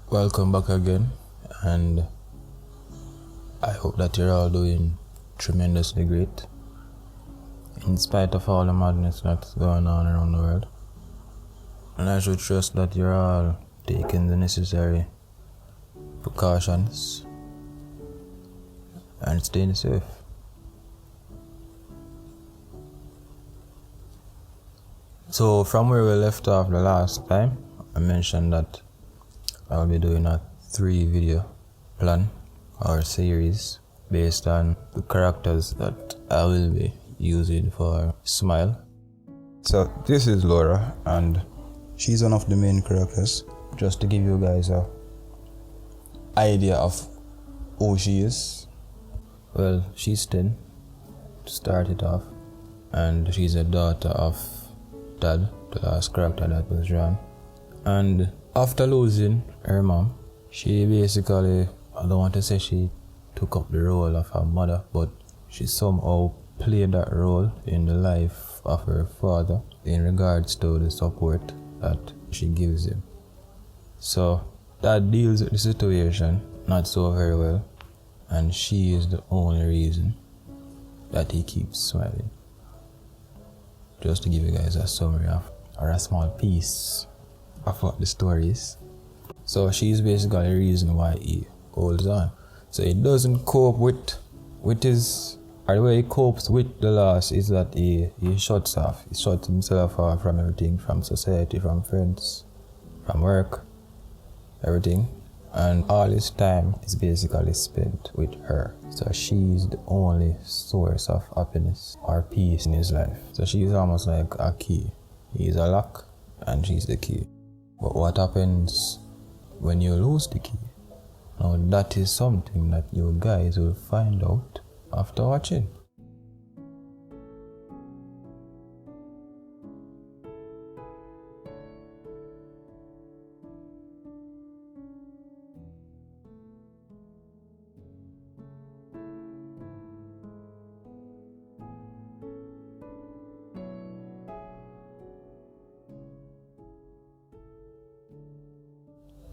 Welcome back again, and I hope that you're all doing tremendously great in spite of all the madness that's going on around the world. And I should trust that you're all taking the necessary precautions and staying safe. So from where we left off the last time, I mentioned that I'll be doing a 3-video plan or series based on the characters that I will be using for Smile. So this is Lora, and she's one of the main characters. Just to give you guys a idea of who she is. Well, she's 10 to start it off, and she's a daughter of Dad, the last character that was drawn. And after losing her mom, she basically, I don't want to say she took up the role of her mother, but she somehow played that role in the life of her father in regards to the support that she gives him. So that deals with the situation not so very well, and she is the only reason that he keeps smiling. Just to give you guys a summary of, or a small piece of what the story is. So she's basically the reason why he holds on. So he doesn't cope with his, or the way he copes with the loss is that he shuts off. He shuts himself off from everything, from society, from friends, from work, everything. And all his time is basically spent with her. So she's the only source of happiness or peace in his life. So she's almost like a key. He's a lock and she's the key. But what happens when you lose the key? Now that is something that you guys will find out after watching.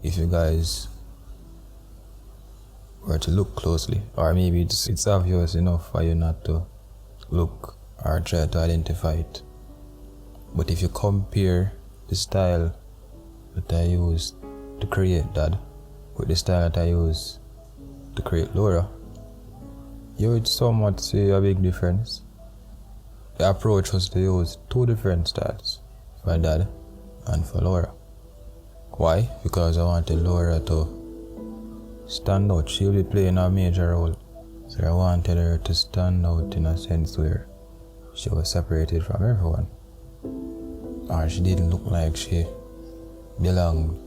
If you guys were to look closely, or maybe it's obvious enough for you not to look or try to identify it, but if you compare the style that I used to create Dad with the style that I used to create Lora, you would somewhat see a big difference. The approach was to use 2 different styles for Dad and for Lora. Why? Because I wanted Lora to stand out. She'll be playing a major role. So I wanted her to stand out in a sense where she was separated from everyone. Or she didn't look like she belonged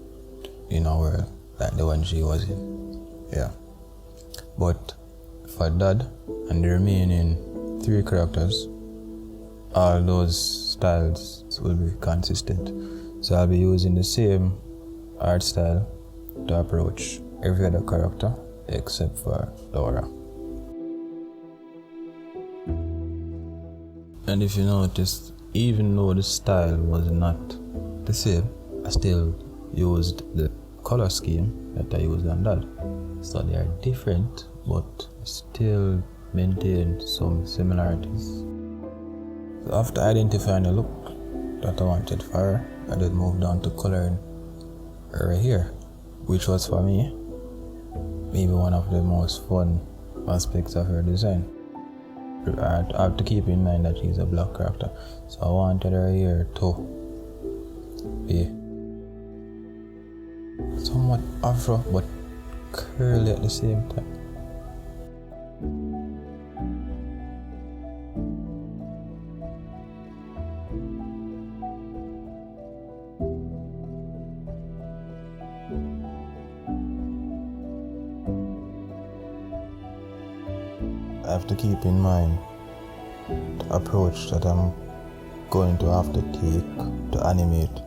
in a world like the one she was in. Yeah. But for Dad and the remaining 3 characters, all those styles will be consistent. So I'll be using the same art style to approach every other character except for Lora. And if you notice, even though the style was not the same, I still used the color scheme that I used on Dad. So they are different, but still maintain some similarities. So after identifying the look that I wanted for her, I then moved on to coloring her hair, which was for me maybe one of the most fun aspects of her design. I have to keep in mind that she's a black character, so I wanted her hair to be somewhat afro but curly at the same time. I have to keep in mind the approach that I'm going to have to take to animate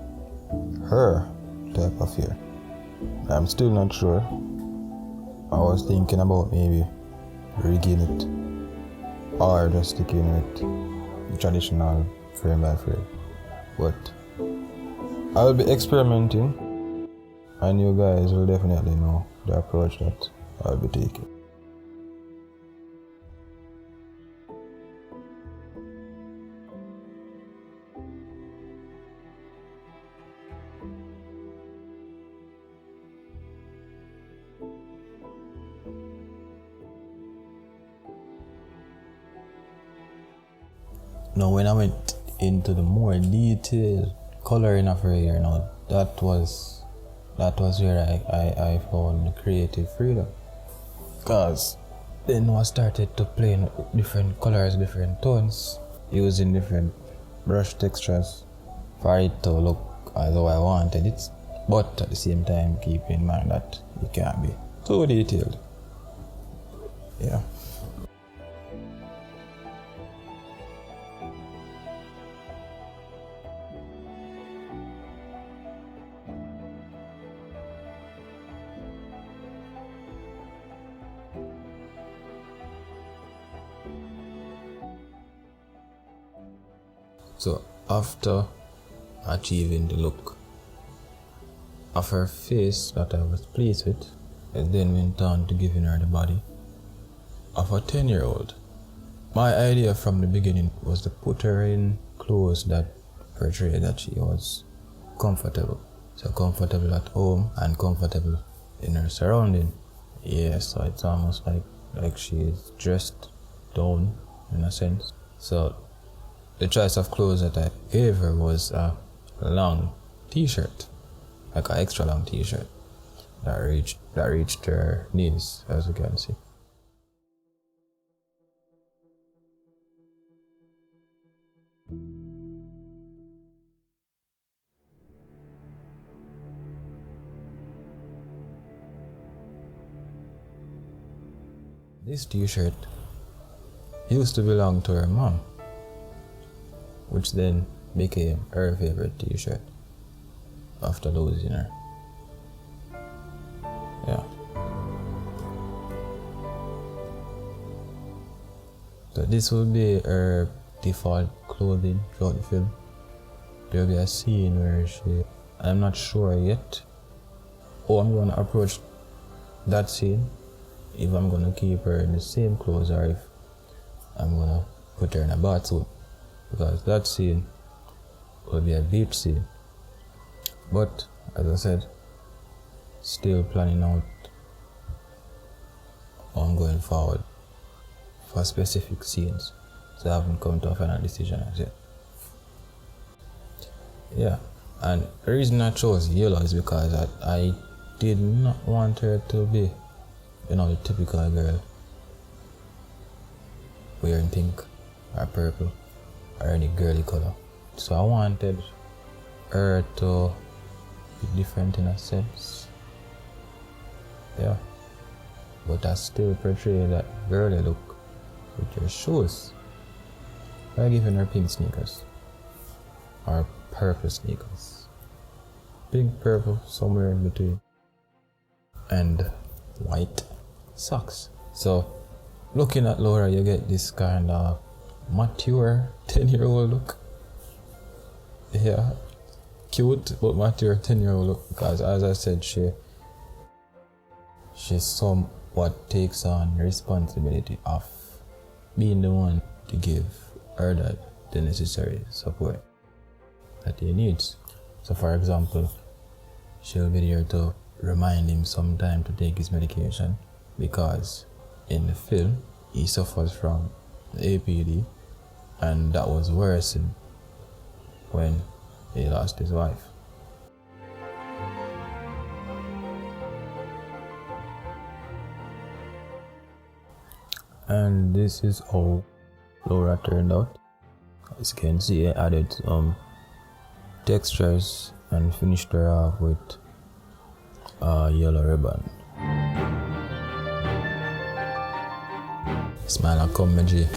her type of hair. I'm still not sure. I was thinking about maybe rigging it or just sticking with the traditional frame by frame. But I'll be experimenting And you guys will definitely know the approach that I'll be taking. Now when I went into the more detailed coloring of her hair, now that was where I found creative freedom. Cause then I started to play in different colors, different tones, using different brush textures for it to look as though I wanted it, but at the same time keep in mind that it can't be too detailed. Yeah. So after achieving the look of her face that I was pleased with, I then went on to giving her the body of a 10-year-old. My idea from the beginning was to put her in clothes that portray that she was comfortable. So comfortable at home and comfortable in her surrounding. Yeah, so it's almost like she is dressed down in a sense. So the choice of clothes that I gave her was a long t-shirt, like an extra long t-shirt that reached her knees, as you can see. This t-shirt used to belong to her mom, which then became her favorite t-shirt after losing her. Yeah. So this will be her default clothing throughout the film. There will be a scene where I'm not sure yet how I'm going to approach that scene, if I'm going to keep her in the same clothes or if I'm going to put her in a bathsuit. Because that scene will be a beach scene. But, as I said, still planning out on going forward for specific scenes. So I haven't come to a final decision as yet. Yeah, and the reason I chose yellow is because I did not want her to be, the typical girl wearing pink or purple or any girly color. So I wanted her to be different in a sense. Yeah. But I still portray that girly look with her shoes by giving her pink sneakers or purple sneakers. Pink, purple, somewhere in between. And white socks. So looking at Lora, you get this kind of mature 10-year-old look. Yeah, cute but mature 10-year-old look, because as I said, she somewhat takes on the responsibility of being the one to give her dad the necessary support that he needs. So for example, she'll be there to remind him sometime to take his medication, because in the film he suffers from APD, and that was worsened when he lost his wife. And this is how Lora turned out. As you can see, I added some textures and finished her off with a yellow ribbon. Smile and come, my G.